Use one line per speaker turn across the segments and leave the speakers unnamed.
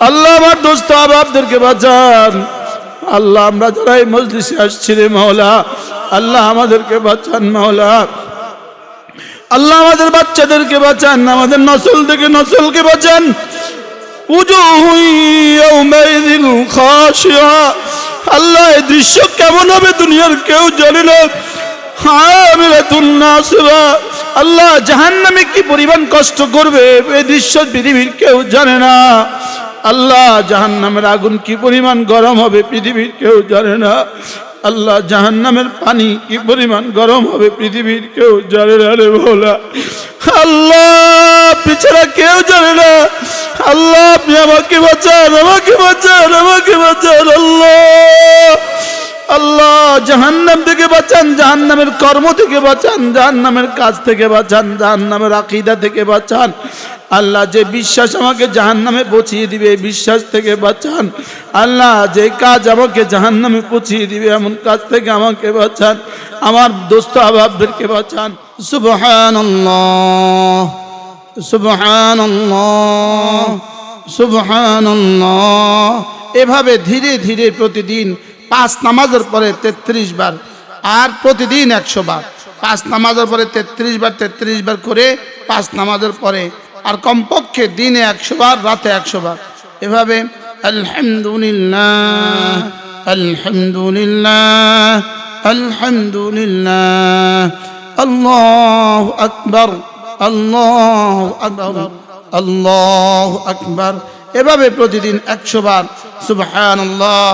আল্লাহ আমার দোস্ত আহবাবদেরকে বাঁচান। আল্লাহ আমরা যারা এই মজলিসে আসছি রে মাওলা, আল্লাহ আমাদেরকে বাঁচান মাওলা। আল্লাহ আমাদের বাচ্চাদেরকে বাঁচান, আমাদের নসল থেকে নসলকে বাঁচান। আল্লাহ এই দৃশ্য কেমন হবে দুনিয়ার কেউ জানে না। আল্লাহ জাহান্নামে কি পরিমাণ কষ্ট করবে এই দৃশ্য পৃথিবীর কেউ জানে না। আল্লাহ জাহান্নামের আগুন কি পরিমাণ গরম হবে পৃথিবীর কেউ জানে না। আল্লাহ জাহান্নামের পানি কি পরিমাণ গরম হবে পৃথিবীর কেউ জানে না রে মাওলা। আল্লাহ পিছনে কেউ জানে না। আল্লাহ আপনি আমাকে বাঁচান, আমাকে বাঁচান, আমাকে বাঁচান। আল্লাহ আল্লাহ জাহান্নাম থেকে বাঁচান, জাহান্নামের কর্ম থেকে বাঁচান, জাহান্নামের কাজ থেকে বাঁচান, জাহান্নামের আকীদা থেকে বাঁচান। আল্লাহ যে বিশ্বাস আমাকে জাহান্নামে পৌঁছিয়ে দিবে এই বিশ্বাস থেকে বাঁচান। আল্লাহ যে কাজ আমাকে জাহান্নামে পৌঁছিয়ে দিবে এমন কাজ থেকে আমাকে বাঁচান। আমার দোস্ত আহবাবদেরকে বাঁচান।
সুবহানাল্লাহ, সুবহানাল্লাহ, সুবহানাল্লাহ। এভাবে ধীরে ধীরে প্রতিদিন 5 নামাজের পরে 33 বার, আর প্রতিদিন 100 বার। 5 নামাজের পরে 33 বার, 33 বার করে 5 নামাজের পরে, আর কমপক্ষে দিনে 100 বার, রাতে 100 বার। এভাবে আলহামদুলিল্লাহ, আলহামদুলিল্লাহ, আলহামদুলিল্লাহ, আল্লাহু আকবার, আল্লাহু আকবার, আল্লাহু আকবার। এভাবে প্রতিদিন 100 বার সুবহানাল্লাহ,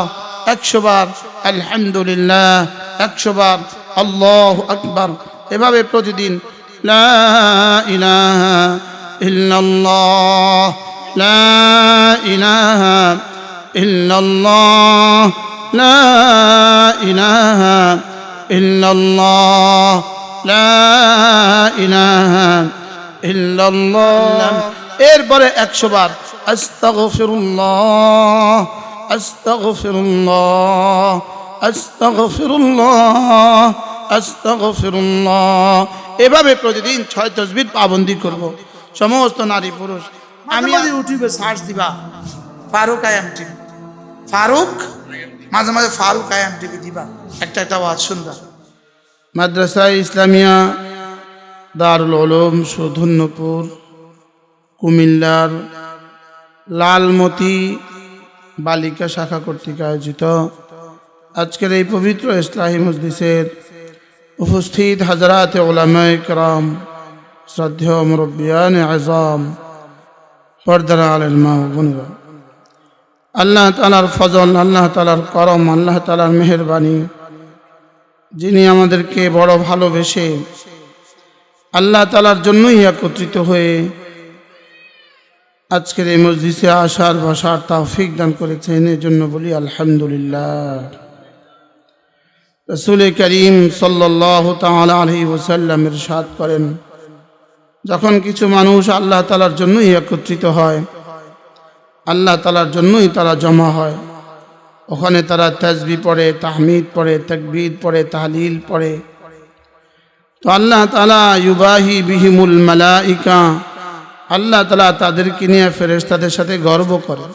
100 বার আলহামদুলিল্লাহ, 100 বার আল্লাহু আকবার। এভাবে প্রতিদিন লা ইলাহা ইল্লাল্লাহ, লা ইলাহা ইল্লাল্লাহ, লা ইলাহা ইল্লাল্লাহ, লা ইলাহা ইল্লাল্লাহ। এরপরে 100 বার আস্তাগফিরুল্লাহ, আস্তাগফিরুল্লাহ, আস্তাগফিরুল্লাহ, আস্তাগফিরুল্লাহ। এভাবে প্রতিদিন 6 তাসবিহ পাবন্দি করব সমস্ত নারী পুরুষ। আমি ইউটিউবে সার্চ দিবা ফারুক আয়াম টিভি, ফারুক মাঝে মাঝে ফারুক আয়াম টিভি দিবা, একটা একটা ওয়াজ শুনবা। মাদ্রাসা ইসলামিয়া দারুল উলুম সুধন্যপুর কুমিল্লার লালমতি বালিকা শাখা কর্তৃক আয়োজিত আজকের এই পবিত্র ইসলাহি মজলিসের উপস্থিত হযরত উলামায়ে কেরাম, শ্রদ্ধেয় মুরব্বিয়ানে আযম, পর্দার আলের মা ও বোনেরা, আল্লাহ তাআলার ফজল, আল্লাহ তাআলার করম, আল্লাহ তাআলার মেহেরবানি, যিনি আমাদেরকে বড় ভালোবেসে আল্লাহ তাআলার জন্যই একত্রিত হয়ে আজকের এই মজলিসে আসার বসার তৌফিক দান করেছেন, এর জন্য বলি আলহামদুলিল্লাহ। রাসূল করিম সাল্লাল্লাহু তাআলা আলাইহি ওয়াসাল্লাম ইরশাদ করেন, যখন কিছু মানুষ আল্লাহ তাআলার জন্যই একত্রিত হয়, আল্লাহ তাআলার জন্যই তারা জমা হয়, ওখানে তারা তাসবিহ পড়ে, তাহমিদ পড়ে, তাকবীর পড়ে, তাহলিল পড়ে, তো আল্লাহ তাআলা ইউবাহি বিহিমুল মালাইকা, আল্লাহ তাআলা তাদেরকে নিয়ে ফেরেশতাদের সাথে গর্ব করে,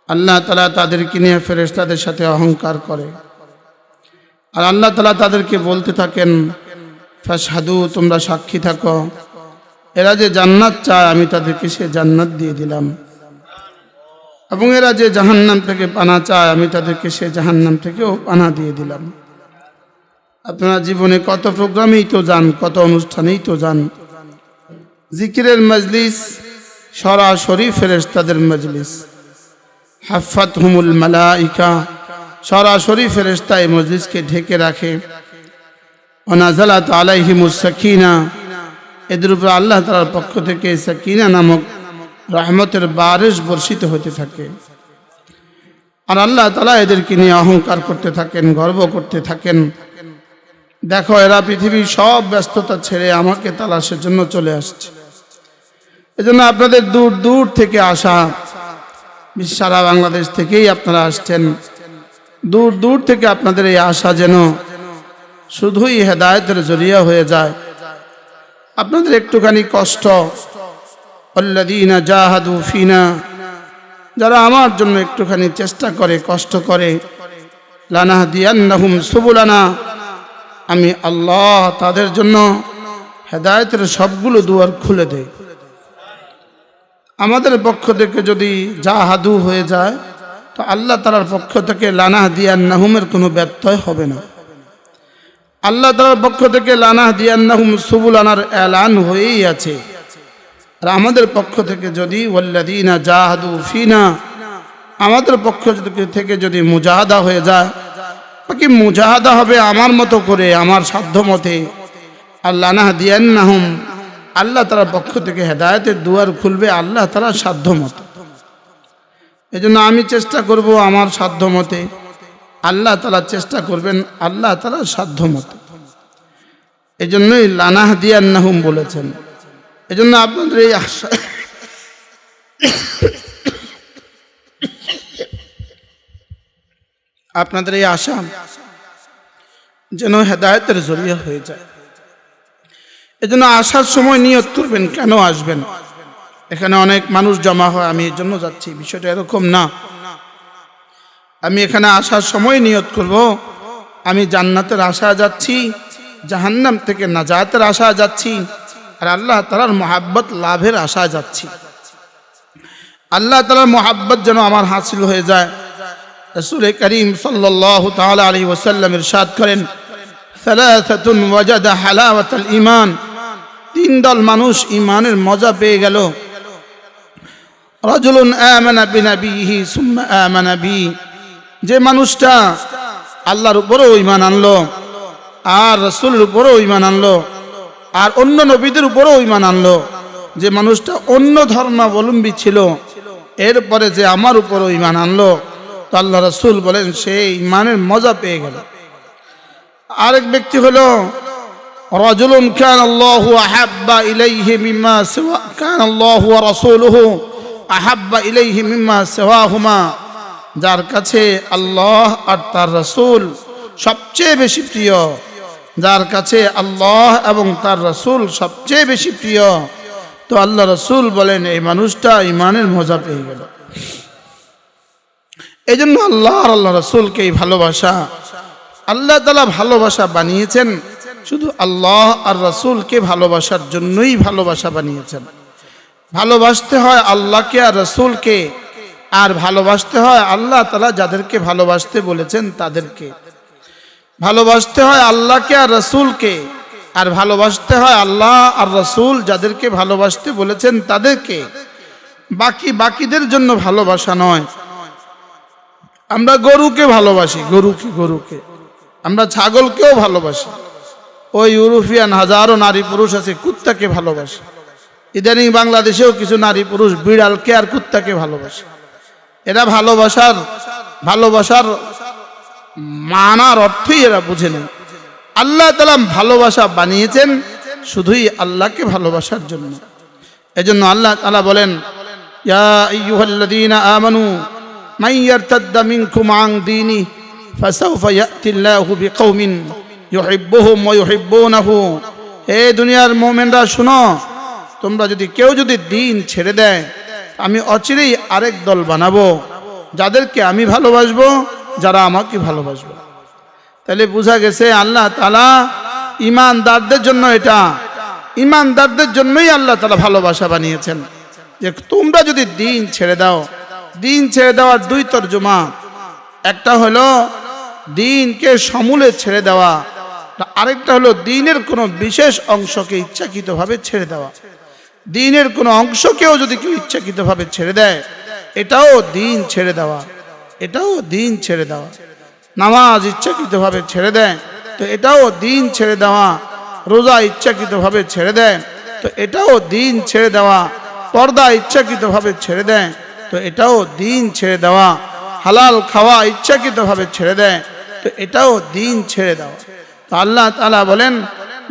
আল্লাহ তাআলা তাদেরকে নিয়ে ফেরেশতাদের সাথে অহংকার করে। আর আল্লাহ তাআলা তাদেরকে বলতে থাকেন, ফাশহাদু, তোমরা সাক্ষী থাকো, এরা যে জান্নাত চায় আমি তাদেরকে সে জান্নাত দিয়ে দিলাম, এবং এরা যে জাহান্নাম থেকে পানা চায় আমি তাদেরকে সে জাহান্নাম থেকেও পানা দিয়ে দিলাম। আপনারা জীবনে কত প্রোগ্রামেই তো যান, কত অনুষ্ঠানেই তো যান, জিকিরের মজলিস সরাসরি ফেরেশতাদের মজলিস, হাফাতহুমুল মালাইকা, সরাসরি ফেরেশতা এই মজলিসকে ঢেকে রাখে। ওয়ানাজালাত আলাইহিমুস সাকিনা, এদের উপর আল্লাহ তাআলার পক্ষ থেকে সাকিনা নামক রহমতের বারিশ বর্ষিত হতে থাকে। আর আল্লাহ তাআলা এদেরকে নিয়ে অহংকার করতে থাকেন, গর্ব করতে থাকেন, দেখো এরা পৃথিবীর সব ব্যস্ততা ছেড়ে আমাকে তালাশের জন্য চলে আসছে। এজন্য আপনাদের দূর দূর থেকে আসা, সারা বাংলাদেশ থেকেই আপনারা আসছেন, দূর দূর থেকে আপনাদের এই আশা যেন শুধুই হেদায়েতের জরিয়া হয়ে যায়। আপনাদের একটুখানি কষ্ট, আল্লাযীনা জাহাদু ফিনা যারা আমার জন্য একটুখানি চেষ্টা করে, কষ্ট করে, লানাহদিয়ান্নাহুম সুবুলানা, আমি আল্লাহ তাদের জন্য হেদায়েতের সবগুলো দুয়ার খুলে দেই। আমাদের পক্ষ থেকে যদি জাহাদু হয়ে যায় তো আল্লাহ তাআলার পক্ষ থেকে লানাহদিয়ান্নাহুমের কোনো ব্যত্যয় হবে না। আল্লাহ তাআলার পক্ষ থেকে লানাহদিয়ান্নাহুম সুবুলানার এলান হয়েই আছে। আর আমাদের পক্ষ থেকে যদি ওয়াল্লাযীনা জাহাদু ফিনা, আমাদের পক্ষ থেকে যদি মুজাহাদা হয়ে যায়, বাকি মুজাহাদা হবে আমার মতো করে, আমার সাধ্য মতে, আল্লাহ নাহদিয়ান্নাহুম, আল্লাহ তাআলার পক্ষ থেকে হেদায়েতের দুয়ার খুলবে আল্লাহ তাআলার সাধ্য মতো। এজন্য আমি চেষ্টা করব আমার সাধ্য মতে, আল্লাহ তাআলা চেষ্টা করবেন আল্লাহ তাআলার সাধ্য মতো। এজন্যই লানাহদিয়ান্নাহুম বলেছেন। এজন্য আপনাদের এই আশা, আপনাদের এই আশা যেন হেদায়েতের জরিয়া হয়ে যায়। এজন্য আসার সময় নিয়ত করবেন কেন আসবেন। এখানে অনেক মানুষ জমা হয়, আমি এর জন্য যাচ্ছি, বিষয়টা এরকম না। আমি এখানে আসার সময় নিয়ত করব আমি জান্নাতের আশায় যাচ্ছি, জাহান্নাম থেকে নাজাতের আশায় যাচ্ছি, আর আল্লাহ তাআলার মহাব্বত লাভের আশায় যাচ্ছি। আল্লাহ তাআলার মহাব্বত যেন আমার হাসিল হয়ে যায়। রাসূল করিম সাল্লাল্লাহু তাআলা আলাইহি ওয়াসাল্লাম ইরশাদ করেন, সালাসাতুন ওয়াজাদা হালাওয়াতাল ঈমান, তিন দল মানুষ ঈমানের মজা পেয়ে গেল। রাজুলুন আমানা বিনাবিহি সুম্মা আমানা বি, যে মানুষটা আল্লাহর উপরেও ঈমান আনলো, আর রাসূলের উপরেও ঈমান আনলো, আর অন্য নবীদের উপরেও ঈমান আনলো। যে মানুষটা অন্য ধর্মাবলম্বী ছিল, এরপরে যে আমার উপরেও ঈমান আনলো, তো আল্লাহ রাসূল বলেন সে ঈমানের মজা পেয়ে গেল। আরেক ব্যক্তি হলো রাজুলুন কানা আল্লাহু আহাব্বা ইলাইহি মিম্মা সিওয়া, কানা আল্লাহু ওয়া রাসূলুহু আহাব্বা ইলাইহি মিম্মা সিওয়াহুমা, যার কাছে আল্লাহ আর তার রাসূল সবচেয়ে বেশি প্রিয়, যার কাছে আল্লাহ এবং তার রাসূল সবচেয়ে বেশি প্রিয়, তো আল্লাহ রাসূল বলেন এই মানুষটা ঈমানের মজা পেয়ে গেল। এই জন্য আল্লাহ আর আল্লাহ রাসূলকে এই ভালোবাসা, আল্লাহ তাআলা ভালোবাসা বানিয়েছেন শুধু আল্লাহ আর রাসূলকে ভালোবাসার জন্যই ভালোবাসা বানিয়েছেন। ভালোবাসতে হয় আল্লাহকে আর রাসূলকে, আর ভালোবাসতে হয় আল্লাহ তাআলা যাদেরকে ভালোবাসতে বলেছেন তাদেরকে। ভালোবাসতে হয় আল্লাহকে আর রাসূলকে, আর ভালোবাসতে হয় আল্লাহ আর রাসূল যাদেরকে ভালোবাসতে বলেছেন তাদেরকে। বাকিদের জন্য ভালোবাসা নয়। আমরা গরুকে ভালোবাসি, গরুকে আমরা ছাগলকেও ভালোবাসি। ওই ইউরোপিয়ান হাজারো নারী পুরুষ আছে কুত্তাকে ভালোবাসে। ইদানিং বাংলাদেশেও কিছু নারী পুরুষ বিড়ালকে আর কুত্তাকে ভালোবাসে। এরা ভালোবাসার মানার অর্থই এরা বুঝে নেই। আল্লাহ তাআলা ভালোবাসা বানিয়েছেন শুধুই আল্লাহকে ভালোবাসার জন্য। এজন্য আল্লাহ তাআলা বলেন, ইয়া আইয়ুহাল্লাযীনা আমানু মান ইয়ারতাদ্দা মিনকুম আন দীনি ফাসাউফা ইয়াতিল্লাহু বিকওমিন ইউহিব্বুহুম ওয়া ইউহিব্বুনাহু। হে দুনিয়ার মুমিনরা শুনো, তোমরা কেউ যদি দ্বীন ছেড়ে দেয়, আমি অচিরেই আরেক দল বানাবো যাদেরকে আমি ভালোবাসবো, যারা আমাকে ভালোবাসবে। তাহলে বোঝা গেছে আল্লাহ তাআলা ঈমানদারদের জন্য, এটা ঈমানদারদের জন্যই আল্লাহ তাআলা ভালোবাসা বানিয়েছেন। যে তোমরা যদি দ্বীন ছেড়ে দাও, দ্বীন ছেড়ে দেওয়ার দুই তরজমা, একটা হলো দ্বীনকে সমূলে ছেড়ে দেওয়া, আরেকটা হলো দ্বীনের কোনো বিশেষ অংশকে ইচ্ছাকৃতভাবে ছেড়ে দেওয়া। দ্বীনের কোনো অংশকেও যদি কেউ ইচ্ছাকৃতভাবে ছেড়ে দেয়, এটাও দ্বীন ছেড়ে দেওয়া, এটাও দ্বীন ছেড়ে দেওয়া। নামাজ ইচ্ছাকৃতভাবে ছেড়ে দেয় তো এটাও দ্বীন ছেড়ে দেওয়া। রোজা ইচ্ছাকৃতভাবে ছেড়ে দেয় তো এটাও দ্বীন ছেড়ে দেওয়া। পর্দা ইচ্ছাকৃতভাবে ছেড়ে দেয় তো এটাও দ্বীন ছেড়ে দেওয়া। হালাল খাওয়া ইচ্ছাকৃতভাবে ছেড়ে দেয় তো এটাও দ্বীন ছেড়ে দেওয়া। তো আল্লাহ তাআলা বলেন,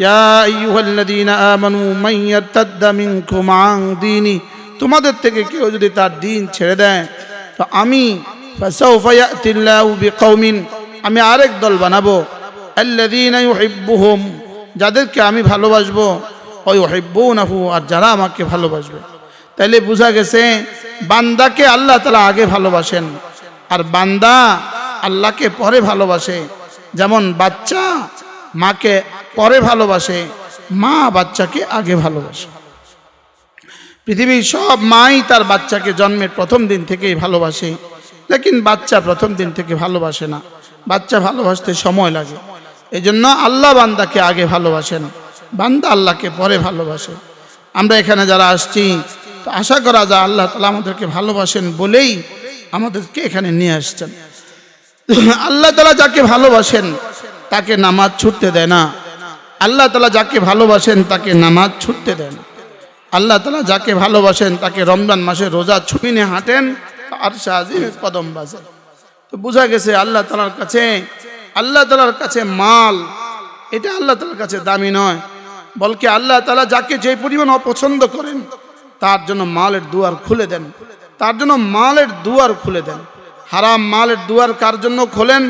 ইয়া আইয়ুহাল্লাযীনা আমানু মান ইয়ারতাদ্দা মিনকুম আন দীনি, তোমাদের থেকে কেউ যদি তার দ্বীন ছেড়ে দেয় তো আমি ফাসাউফা ইয়াতিল্লাহু বিকওমিন, আমি আরেক দল বানাবো, আল্লাযীনা ইউহিব্বুহুম, যাদেরকে আমি ভালোবাসবো, ওয়া ইউহিব্বুনাহু, আর যারা আমাকে ভালোবাসবে। তাইলে বোঝা গেছে বান্দাকে আল্লাহ তাআলা আগে ভালোবাসেন, আর বান্দা আল্লাহকে পরে ভালোবাসে। যেমন বাচ্চা মাকে পরে ভালোবাসে, মা বাচ্চাকে আগে ভালোবাসে। পৃথিবীর সব মাই তার বাচ্চাকে জন্মের প্রথম দিন থেকেই ভালোবাসে, লেকিন বাচ্চা প্রথম দিন থেকে ভালোবাসে না, বাচ্চা ভালোবাসতে সময় লাগে। এই জন্য আল্লাহ বান্দাকে আগে ভালোবাসেন, বান্দা আল্লাহকে পরে ভালোবাসে। আমরা এখানে যারা আসছি, তো আশা করা যায় আল্লাহ তাআলা আমাদেরকে ভালোবাসেন বলেই আমাদেরকে এখানে নিয়ে আসছেন। আল্লাহ তাআলা যাকে ভালোবাসেন তাকে নামাজ ছুটতে দেয় না, আল্লাহ তাআলা যাকে ভালোবাসেন তাকে নামাজ ছুটতে দেয় না। আল্লাহ তাআলা যাকে ভালোবাসেন তাকে রমজান মাসে রোজা ছুপিনে হাঁটেন, আর শাহজিমের কদম বাজে। তো বোঝা গেছে আল্লাহ তাআলার কাছে মাল এটা আল্লাহ তাআলার কাছে দামি নয়, বলকে আল্লাহ তাআলা যাকে যে পরিমাণ অপছন্দ করেন তার জন্য মালের দুয়ার খুলে দেন, তার জন্য মালের দুয়ার খুলে দেন। হারাম মালের দুয়ার কার জন্য খোলেন?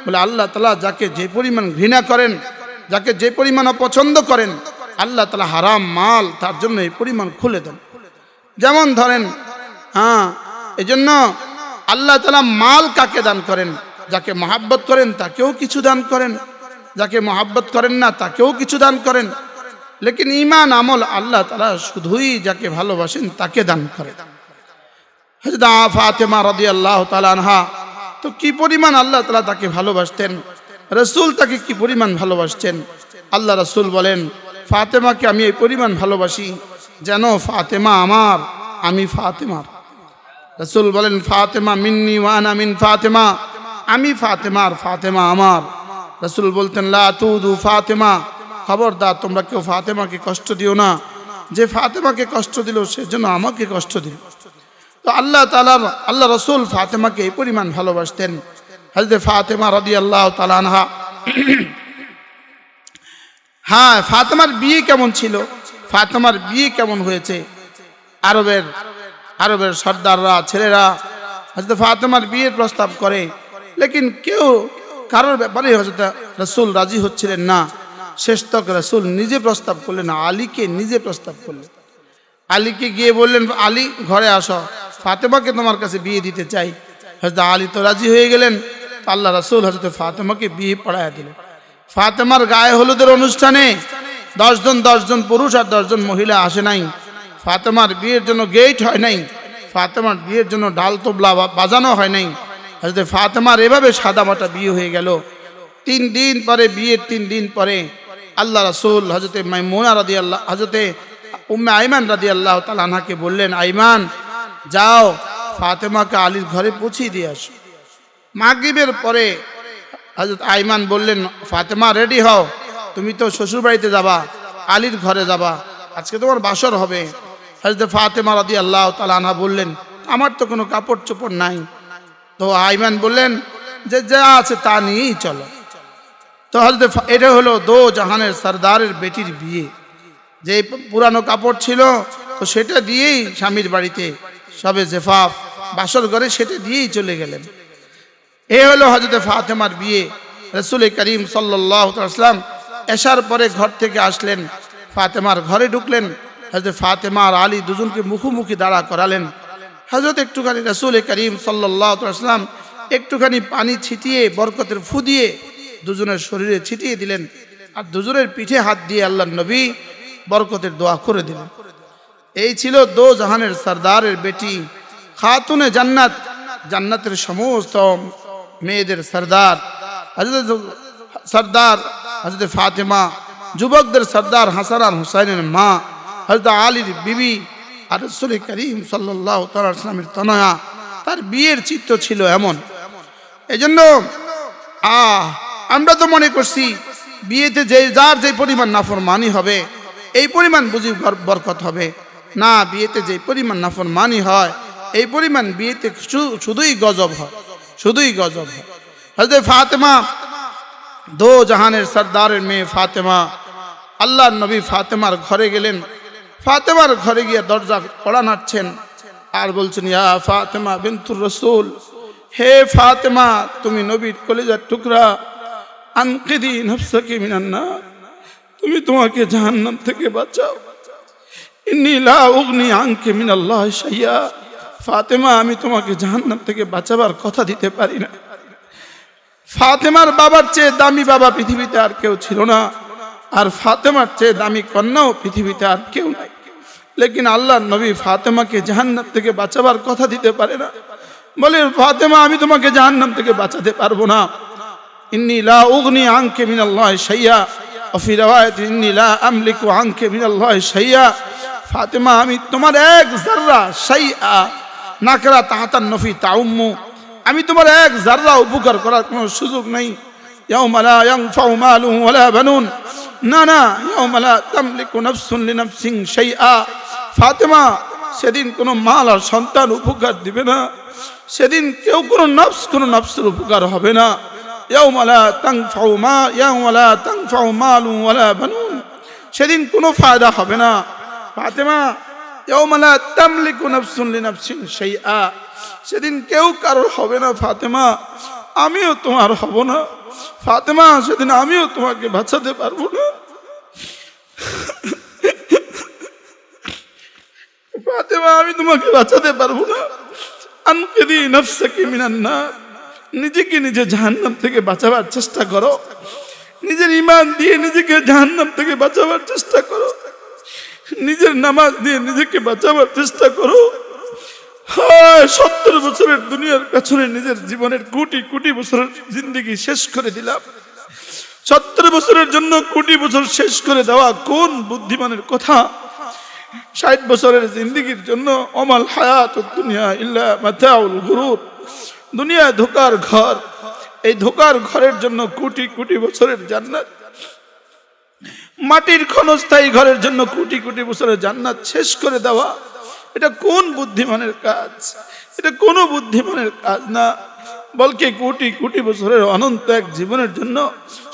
বলে আল্লাহ তাআলা যাকে যে পরিমাণ ঘৃণা করেন, যাকে যে পরিমাণ অপছন্দ করেন, আল্লাহ তাআলা হারাম মাল তার জন্য এই পরিমাণ খুলে দেন। যেমন ধরেন, এই জন্য আল্লাহ তাআলা মাল কাকে দান করেন? যাকে মহাব্বত করেন তাকেও কিছু দান করেন, যাকে মহাব্বত করেন না তাকেও কিছু দান করেন। লেকিন ঈমান আমল আল্লাহ তাআলা শুধুই যাকে ভালোবাসেন তাকে দান করেন। হযরত ফাতেমা রাদিয়াল্লাহু তাআলা আনহা, তো কি পরিমাণ আল্লাহ তাআলা তাকে ভালোবাসতেন, রাসূল তাকে কি পরিমাণ ভালোবাসতেন। আল্লাহ রাসূল বলেন, ফাতেমাকে আমি এই পরিমাণ ভালোবাসি যেন ফাতেমা আমার, আমি ফাতেমার। রাসূল বলেন, ফাতেমা মিন্নি ওয়া আনা মিন ফাতেমা, আমি ফাতেমার, ফাতেমা আমার। রাসূল বলতেন, লা তুদু ফাতেমা, খবরদার তোমরা কেউ ফাতেমাকে কষ্ট দিও না, যে ফাতেমাকে কষ্ট দিল সেজন্য আমাকে কষ্ট দিল। তো আল্লাহ রাসূল ফাতেমাকে এই পরিমাণ ভালোবাসতেন। হযরত ফাতেমা রাদিয়াল্লাহু তাআলা আনহা, ফাতেমার বিয়ে কেমন ছিল, ফাতেমার বিয়ে কেমন হয়েছে? আরবের সর্দাররা, ছেলেরা হযরত ফাতেমার বিয়ের প্রস্তাব করে, লেকিন কেউ কারোর ব্যাপারে হযরত রাসূল রাজি হচ্ছিলেন না। শেষ তক রাসূল নিজে প্রস্তাব করলেন, আলীকে নিজে প্রস্তাব করলেন। আলীকে গিয়ে বললেন, আলী ঘরে আসো, ফাতেমাকে তোমার কাছে বিয়ে দিতে চাই। হযরত আলী তো রাজি হয়ে গেলেন। আল্লাহ রাসূল হযরত ফাতেমাকে বিয়ে পড়ায়া দিলেন। ফাতেমার গায়ে হলুদের অনুষ্ঠানে 10 জন পুরুষ আর 10 জন মহিলা আসে নাই। ফাতেমার বিয়ের জন্য গেট হয় নাই, ফাতেমার বিয়ের জন্য ডাল তবলা বাজানো হয় নাই। হযরত ফাতেমার এভাবে সাদামাটা বিয়ে হয়ে গেল। 3 দিন পরে, বিয়ের 3 দিন পরে আল্লাহ রাসূল হযরত মাইমুনা রাদিয়াল্লাহু, হযরত উম্মে আইমান রাদিয়াল্লাহু তাআলা আনহাকে বললেন, আইমান যাও ফাতেমাকে আলীর ঘরে পৌঁছিয়ে দিয়ে আসো। মাগরিবের পরে হযরত আইমান বললেন, ফাতেমা রেডি হও, তুমি তো শ্বশুর বাড়িতে যাবা, আলীর ঘরে যাবা, আজকে তোমার বাসর হবে। হযরত ফাতেমা রাদিয়াল্লাহু তাআলা আনহা বললেন, আমার তো কোনো কাপড় চোপড় নাই। তো আইমান বললেন যে যা আছে তা নিয়েই চলো। তো হযরত এটা হলো দো জাহানের সরদারের বেটির বিয়ে। যে পুরানো কাপড় ছিল তো সেটা দিয়েই স্বামীর বাড়িতে সবে জেফাফ বাসর ঘরে সেটা দিয়েই চলে গেলেন। এই হলো হযরত ফাতেমার বিয়ে। রাসূল করিম সাল্লাল্লাহু আলাইহি ওয়াসাল্লাম এশার পরে ঘর থেকে আসলেন, ফাতেমার ঘরে ঢুকলেন। হযরত ফাতেমা আর আলী দুজনকে মুখোমুখি দাঁড়া করালেন। হযরত একটুখানি রাসূল করিম সাল্লাল্লাহু আলাইহি ওয়াসাল্লাম একটুখানি পানি ছিটিয়ে বরকতের ফু দিয়ে দুজনের শরীরে ছিটিয়ে দিলেন, আর দুজনের পিঠে হাত দিয়ে আল্লাহর নবী বরকতের দোয়া করে দিলেন। এই ছিল দো জাহানের সরদারের বেটি, খাতুনে জান্নাত, জান্নাতের সমস্ত মেয়েদের সরদার হযরত ফাতেমা, যুবকদের সরদার হাসান আর হুসাইনের মা হযরত আলীর বিবি, আর রাসূল করিম সাল্লাল্লাহু তাআলা আলাইহি ওয়াসাল্লামের তনয়া। তার বিয়ের চিত্র ছিল এমন। এজন্য আমরা তো মনে করছি বিয়েতে যার যে পরিমাণ নাফরমানি হবে এই পরিমাণ বুঝি বরকত হবে না। বিয়েতে যে পরিমাণ নাফরমানি হয় এই পরিমাণ বিয়েতে শুধুই গজব হয়, শুধুই গজব হয়। হযরত ফাতেমা, দো জাহানের সরদারের মেয়ে ফাতেমা, আল্লাহর নবী ফাতেমার ঘরে গেলেন। ফাতেমার ঘরে গিয়ে দরজা কড়া নাড়ছেন আর বলছেন, ইয়া ফাতেমা বিনতুর রাসূল, হে ফাতেমা তুমি নবীর কলিজার টুকরা, আনকিদি নাফসাকি মিনান নার, তুমি তোমাকে জাহান্নাম থেকে বাঁচাও।
ইন্নী লা উগনি আনকে মিনাল্লাহি শাইয়া। ফাতেমা, আমি তোমাকে জাহান্নাম থেকে বাঁচাবার কথা দিতে পারি না। ফাতেমার বাবার চেয়ে দামি বাবা পৃথিবীতে আর কেউ ছিল না, আর ফাতেমার চেয়ে দামি কন্যাও পৃথিবীতে আর কেউ নাই। লেকিন আল্লাহর নবী ফাতেমাকে জাহান্নাম থেকে বাঁচাবার কথা দিতে পারে না। বলে, ফাতেমা, আমি তোমাকে জাহান্নাম থেকে বাঁচাতে পারবো না। ইন্নী লা উগনি আনকে মিনাল্লাহি শাইয়া ওয়া ফি রাওয়ায়াত ইন্নী লা আমলিকু আনকে মিনাল্লাহি শাইয়া। ফাতেমা, আমি তোমার এক যাররা, শাইআ নাকরা তাহাতান নফি তাউম্মু, আমি তোমার এক যাররা উপকার করার কোনো সুযোগ নেই। ইয়াউমা লা ইয়ানফাউ মালুন ওয়ালা বানুন, না না, ইয়াউমা লা তামলিকু নাফসুন লিনাফসিন শাইআ। ফাতেমা, সেদিন কোনো মাল আর সন্তান উপকার দিবে না। সেদিন কেউ কোনো নফসের উপকার হবে না। ইয়াউমা লা তানফাউ মালুন ওয়ালা বানুন, সেদিন কোনো ফায়দা হবে না। ফাতেমা, ইয়াউমা লা তামলিকু নাফসুন লিনাফসিন শাইআ, সেদিন কেউ কারোর হবে না। ফাতেমা, আমিও তোমার হব না। ফাতেমা, সেদিন আমিও তোমাকে বাঁচাতে পারবো না। ফাতেমা, আমি তোমাকে বাঁচাতে পারবো না। আনকিদি নাফসাকি মিনান নার, নিজেকে নিজে জাহান্নাম থেকে বাঁচাবার চেষ্টা করো। নিজের ঈমান দিয়ে নিজেকে জাহান্নাম থেকে বাঁচাবার চেষ্টা করো। নিজের নামাজ দিয়ে নিজেকে বাঁচাবার চেষ্টা করো। 70 বছরের দুনিয়ার পেছনে নিজের জীবনের কোটি কোটি বছরের জিন্দেগি শেষ করে দিলাম। 70 বছরের জন্য কোটি বছর শেষ করে দেওয়া কোন বুদ্ধিমানের কথা? 60 বছরের জিন্দেগির জন্য অমাল হায়াতুদ দুনিয়া ইল্লা মাতাউল গুরুর, দুনিয়া ধোকার ঘর। এই ধোকার ঘরের জন্য কোটি কোটি বছরের জান্নাত, মাটির ক্ষণস্থায়ী ঘরের জন্য কোটি কোটি বছরের জান্নাত শেষ করে দেওয়া, এটা কোন বুদ্ধিমানের কাজ? এটা কোনো বুদ্ধিমানের কাজ না। বলকে কোটি কোটি বছরের অনন্ত এক জীবনের জন্য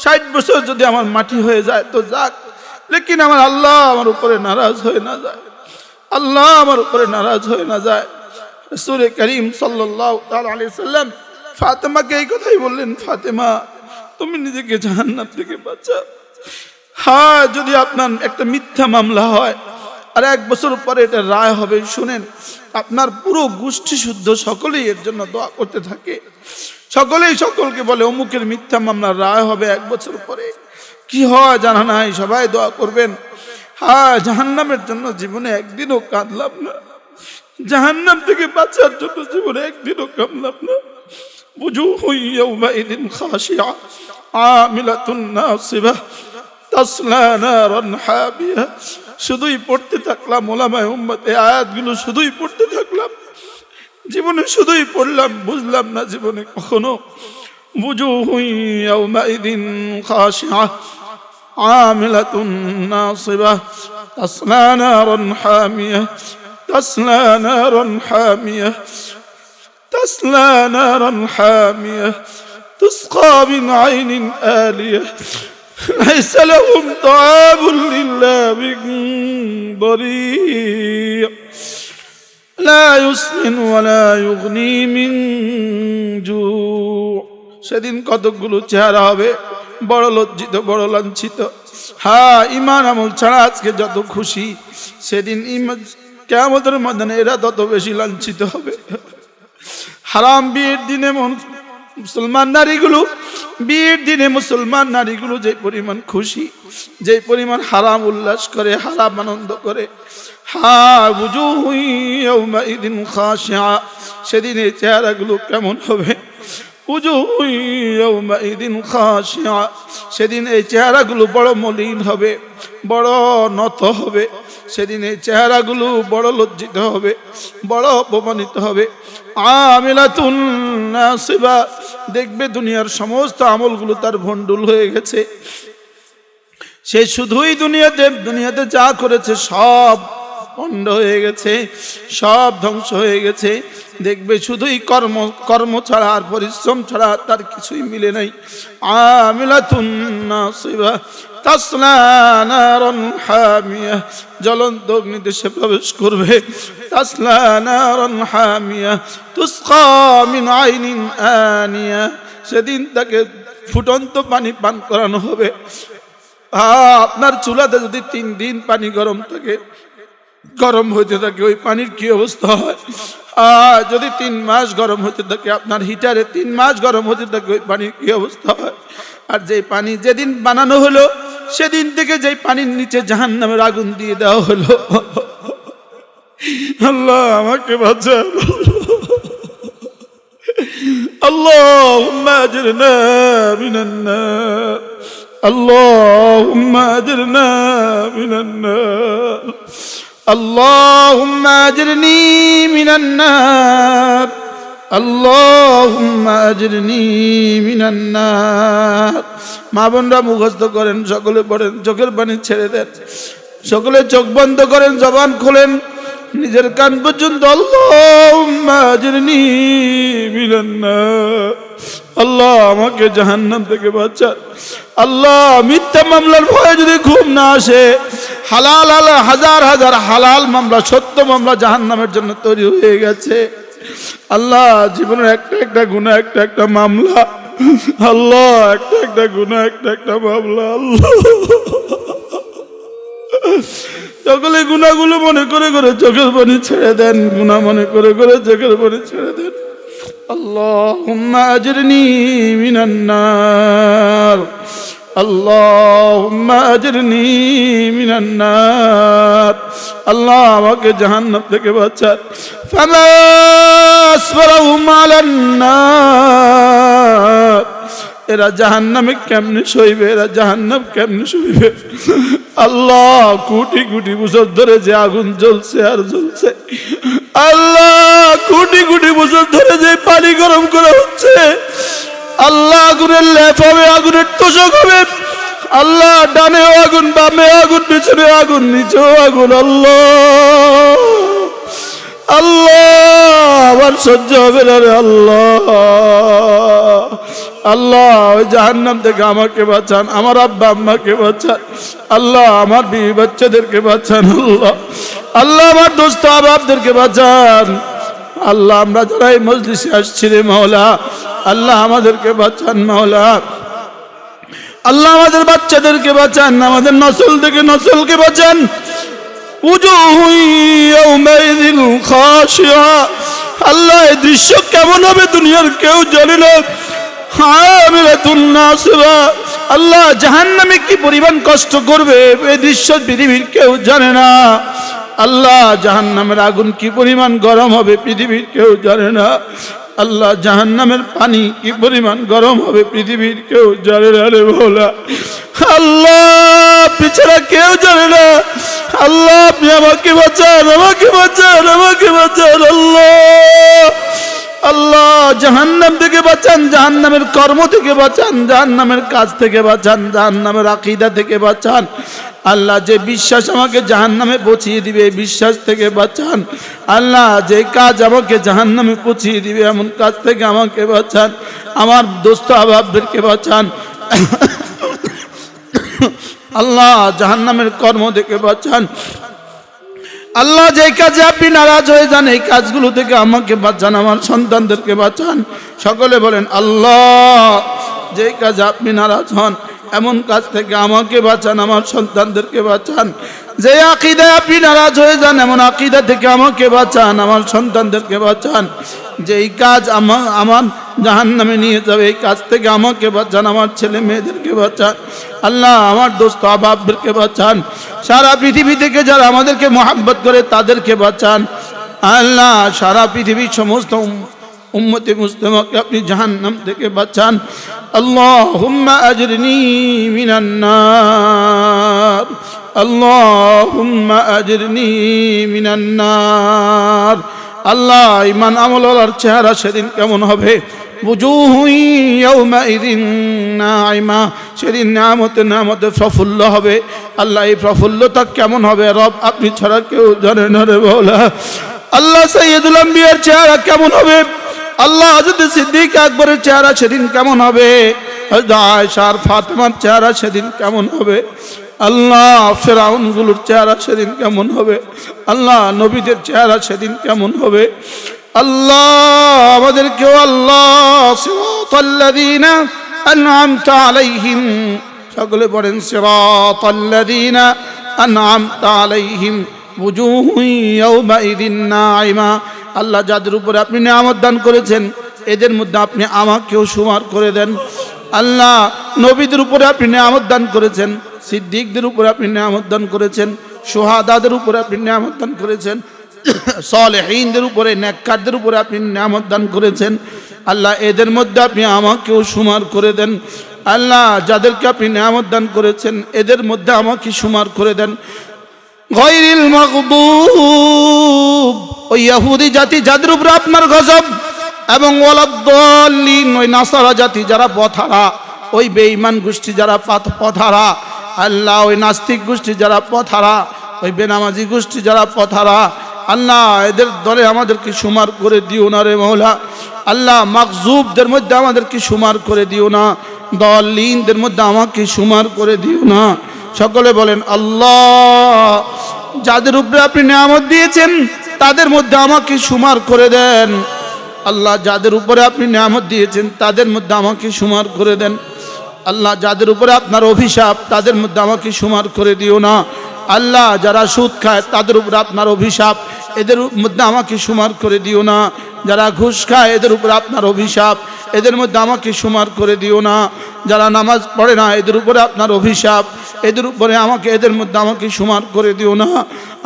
60 বছর যদি আমার মাটি হয়ে যায় তো যাক, লেকিন আমার আল্লাহ আমার উপরে নারাজ হয়ে না যায়। আল্লাহ আমার উপরে নারাজ হয়ে না যায়। রাসূল করিম সাল্লাল্লাহু তাআলা আলাইহি সাল্লাম ফাতেমাকে এই কথাই বললেন, ফাতেমা, তুমি নিজেকে জাহান্নাম থেকে বাঁচাও। হ্যাঁ, যদি আপনার একটা মিথ্যা মামলা হয় আর 1 বছর পরে এটা রায় হবে, শুনেন, আপনার পুরো গোষ্ঠী শুদ্ধ সকলেই এর জন্য দোয়া করতে থাকে। সকলেই সকলকে বলে অমুকের মিথ্যা মামলার রায় হবে 1 বছর পরে। কি হয় জানা নাই, সবাই দোয়া করবেন। হ্যাঁ, জাহান্নামের জন্য জীবনে একদিনও কাঁদলাম না, জাহান্নাম থেকে বাঁচার জন্য জীবনে একদিনও কাঁদলাম না। বুজুহু ইয়াওমাইদিন খাশিআ আমিলাতুন নাসিবা তাসলা নারান হাবিয়া। শুধুই পড়তে থাকলাম ওলামায়ে উম্মত, এই আয়াতগুলো শুধুই পড়তে থাকলাম, জীবনে শুধুই পড়লাম, বুঝলাম না জীবনে কখনো। বুজুহু ইয়াওমাইদিন খাশিআ আমিলাতুন নাসিবা তাসলা নারান হামিয়া তাসলা নারান হামিয়া তাসলা নারান হামিয়া তুসকা মিন আইনিন আলিয়া ليس لهم طعام إلا من ضريع لا يسمن ولا يغني من جوع। সেদিন কতগুলো চেহারা হবে, বড় লজ্জিত, বড় লাঞ্ছিত। হ্যাঁ, ঈমান আমল ছাড়া আজকে যত খুশি, সেদিন কিয়ামতের ময়দানে এরা তত বেশি লাঞ্ছিত হবে। হারাম বিয়ের দিনে মুসলমান নারীগুলো, বিয়ের দিনে মুসলমান নারীগুলো যে পরিমাণ খুশি, যে পরিমাণ হারাম উল্লাস করে, হারাম আনন্দ করে। হ্যাঁ, বুজুহু ইয়াওমাইদিন খাশিআ, সেদিন এই চেহারাগুলো কেমন হবে? বুজুহু ইয়াওমাইদিন খাশিআ, সেদিন এই চেহারাগুলো বড় মলিন হবে, বড় নত হবে। সেদিন এই চেহারাগুলো বড় লজ্জিত হবে, বড় অপমানিত হবে। আমিলাতুন নাসিবা, দেখবে দুনিয়ার সমস্ত আমলগুলো তার ভণ্ডুল হয়ে গেছে। সে শুধুই দুনিয়াতে যা করেছে সব পণ্ড হয়ে গেছে, সব ধ্বংস হয়ে গেছে। দেখবে শুধুই কর্ম ছাড়া আর পরিশ্রম ছাড়া তার কিছুই মিলে নাই। আমিলাতুন নাসিবা তাসলা নারান হামিয়া, জ্বলন্ত অগ্নিতে সে প্রবেশ করবে। তাসলা নারান হামিয়া তুসকা মিন আইনিন আনিয়া, সেদিন তাকে ফুটন্ত পানি পান করানো হবে। আপনার চুলাতে যদি 3 দিন পানি গরম থাকে, গরম হইতে থাকে ওই পানির কি অবস্থা হয়? আর যদি 3 মাস গরম হতে থাকে আপনার হিটারে, 3 মাস গরম হতে থাকে ওই পানির কি অবস্থা হয়? আর যে পানি যেদিন বানানো হলো সেদিন থেকে যেই পানির নিচে জাহান্নামের আগুন দিয়ে দেওয়া হলো। আল্লাহ আমাকে বাঁচান। اللهم أجرنا من النار اللهم أجرنا من النار اللهم أجرني من النار اللهم أجرني من النار মা বোনরা মুখস্থ করেন, সকলে পড়েন, চোখের পানি ছেড়ে দেন, সকলে চোখ বন্ধ করেন, জবান খোলেন, নিজের কান পর্যন্ত। আল্লাহুম্মা আজরিনি মিনান নার, আল্লাহ আমাকে জাহান্নাম থেকে বাঁচান। আল্লাহ মিথ্যা মামলার ভয়ে যদি ঘুম না আসে, হালাল হাজার হাজার হালাল মামলা, সত্য মামলা জাহান্নামের জন্য তৈরি হয়ে গেছে। আল্লাহ জীবনের একটা একটা গুনাহ, একটা একটা মামলা, আল্লাহ একটা একটা গুনাহ, একটা একটা মামলা। আল্লাহ সকলে গুনাহগুলো মনে করে করে চোখের পানি ছেড়ে দেন, গুনাহ মনে করে করে চোখের পানি ছেড়ে দেন। আল্লাহুম্মা আজরিনি মিনান নার আল্লাহুম্মা আজরিনি মিনান নার, আল্লাহ আমাকে জাহান্নাম থেকে বাঁচান। ফামা আসবারহুম আলান নার, এরা জাহান্নামে কেমনে সইবে, এরা জাহান্নাম কেমনে সইবে? আল্লাহ কোটি কোটি বছর ধরে যে আগুন জ্বলছে আর জ্বলছে, আল্লাহ কোটি কোটি বছর ধরে যে পানি গরম করা হচ্ছে, আল্লাহ আগুনের লেপ হবে, আগুনের তোষক হবে, আল্লাহ ডানেও আগুন, বামে আগুন, পিছনে আগুন, নিচেও আগুন। আল্লাহ আল্লাহ আমার সহ্য হবে না রে আল্লাহ। আল্লাহ ওই জাহান্নাম থেকে আমাকে বাঁচান, আমার আব্বা আম্মাকে বাঁচান, আল্লাহ আমার বিবি বাচ্চাদেরকে বাঁচান, আল্লাহ আল্লাহ আমার দোস্ত আহবাবদেরকে বাঁচান। আল্লাহ আমরা যারা এই মজলিসে আসছি রে মাওলা, আল্লাহ আমাদেরকে বাঁচান মাওলা, আল্লাহ আমাদের বাচ্চাদেরকে বাঁচান, আমাদের নসল থেকে নসলকে বাঁচান। আল্লাহ এই দৃশ্য কেমন হবে দুনিয়ার কেউ জানে না। আল্লাহ জাহান্নামে কি পরিমাণ কষ্ট করবে এই দৃশ্য পৃথিবীর কেউ জানে না। আল্লাহ জাহান্নামের আগুন কি পরিমাণ গরম হবে পৃথিবীর কেউ জানে না। আল্লাহ জাহান্নামের পানি কি পরিমাণ গরম হবে পৃথিবীর কেউ জানে না রে ভোলা। আল্লাহ পিছনে কেউ জানে না। আল্লাহ আপনি আমাকে বাঁচান, আমাকে বাঁচান, আমাকে বাঁচান। আল্লাহ আল্লাহ জাহান্নাম থেকে বাঁচান, জাহান্নামের কর্ম থেকে বাঁচান, জাহান্নামের কাজ থেকে বাঁচান, জাহান্নামের আকীদা থেকে বাঁচান। আল্লাহ যে বিশ্বাস আমাকে জাহান্নামে পৌঁছিয়ে দিবে এই বিশ্বাস থেকে বাঁচান। আল্লাহ যে কাজ আমাকে জাহান্নামে পৌঁছিয়ে দিবে এমন কাজ থেকে আমাকে বাঁচান। আমার দোস্ত আহবাবদেরকে বাঁচান। আল্লাহ জাহান্নামের কর্ম থেকে বাঁচান। আল্লাহ যে কাজে আপনি নারাজ হয়ে যান এই কাজগুলো থেকে আমাকে বাঁচান, আমার সন্তানদেরকে বাঁচান। সকলে বলেন আল্লাহ যে কাজে আপনি নারাজ হন এমন কাজ থেকে আমাকে বাঁচান, আমার সন্তানদেরকে বাঁচান। যে আকীদায় আপনি নারাজ হয়ে যান এমন আকীদা থেকে আমাকে বাঁচান, আমার সন্তানদেরকে বাঁচান। যেই কাজ আমার জাহান্নামে নিয়ে যাবে এই কাজ থেকে আমাকে বাঁচান, আমার ছেলে মেয়েদেরকে বাঁচান। আল্লাহ আমার দোস্ত আহবাবদেরকে বাঁচান। সারা পৃথিবী থেকে যারা আমাদেরকে মহব্বত করে তাদেরকে বাঁচান। আল্লাহ সারা পৃথিবীর সমস্ত উম্মতে মুসলিমাকে আপনি জাহান্নাম থেকে বাঁচান। আল্লাহুম্মা আজরিনি মিনান নার আল্লাহুম্মা আজরিনি মিনান নার। আল্লাহ ঈমান আমলের চেহারা সেদিন কেমন হবে? বুজুহু ইয়াউমাইযিন নাঈমা, সেদিন নিয়ামতে প্রফুল্ল হবে। আল্লাহ এই প্রফুল্লতা কেমন হবে রব আপনি ছাড়া কেউ জানে না রে মাওলা। আল্লাহ সাইয়্যিদুল আম্বিয়ার চেহারা কেমন হবে? আল্লাহ হযরত সিদ্দিক আকবরের চেহারা সেদিন কেমন হবে? হযরত আয়েশা আর ফাতেমার চেহারা সেদিন কেমন হবে? আল্লাহ ফেরাউনগুলোর চেহারা সেদিন কেমন হবে? আল্লাহ নবীদের চেহারা সেদিন কেমন হবে? আল্লাহ আমাদেরকেও আল্লাহ সিরাতাল্লাযীনা আন'আমতা আলাইহিম, সকলে পড়েন সিরাতাল্লাযীনা আন'আমতা আলাইহিম উজুহুন ইয়াওমাইদিন নাঈমা। আল্লাহ যাদের উপরে আপনি নিয়ামত দান করেছেন এদের মধ্যে আপনি আমাকেও শুমার করে দেন। আল্লাহ নবীদের উপরে আপনি নিয়ামত দান করেছেন, সিদ্দিকদের উপরে আপনি নিয়ামত দান করেছেন, শুহাদাদের উপরে আপনি নিয়ামত দান করেছেন, সালেহীনদের উপরে নেককারদের উপরে আপনি নিয়ামত দান করেছেন। আল্লাহ এদের মধ্যে আপনি আমাকেও শুমার করে দেন। আল্লাহ যাদেরকে আপনি নিয়ামত দান করেছেন এদের মধ্যে আমাকে শুমার করে দেন। গায়রিল মাগদুব, ওই ইহুদি জাতি যাদের উপরে আপনার গজব, এবং ওয়ালাদ-দাল্লিন, ওই নাসারা জাতি যারা পথহারা, ওই বেঈমান গোষ্ঠী যারা পথহারা, আল্লাহ ওই নাস্তিক গোষ্ঠী যারা পথহারা, ওই বেনামাজি গোষ্ঠী যারা পথহারা, আল্লাহ এদের দলে আমাদেরকে শুমার করে দিও না রে মওলা। আল্লাহ মাগজুবদের মধ্যে আমাদেরকে শুমার করে দিও না, দাল্লিনদের মধ্যে আমাকে শুমার করে দিও না। সকলে বলেন আল্লাহ। যাদের উপরে আপনি নিয়ামত দিয়েছেন তাদের মধ্যে আমাকে শুমার করে দেন। আল্লাহ যাদের উপরে আপনি নিয়ামত দিয়েছেন তাদের মধ্যে আমাকে শুমার করে দেন। আল্লাহ যাদের উপরে আপনার অভিশাপ তাদের মধ্যে আমাকে শুমার করে দিও না। আল্লাহ যারা সুদ খায় তাদের উপরে আপনার অভিশাপ, এদের মধ্যে আমাকে শুমার করে দিও না। যারা ঘুষ খায় এদের উপরে আপনার অভিশাপ, এদের মধ্যে আমাকে শুমার করে দিও না। যারা নামাজ পড়ে না এদের উপরে আপনার অভিশাপ, এদের উপরে এদের মধ্যে আমাকে শুমার করে দিও না।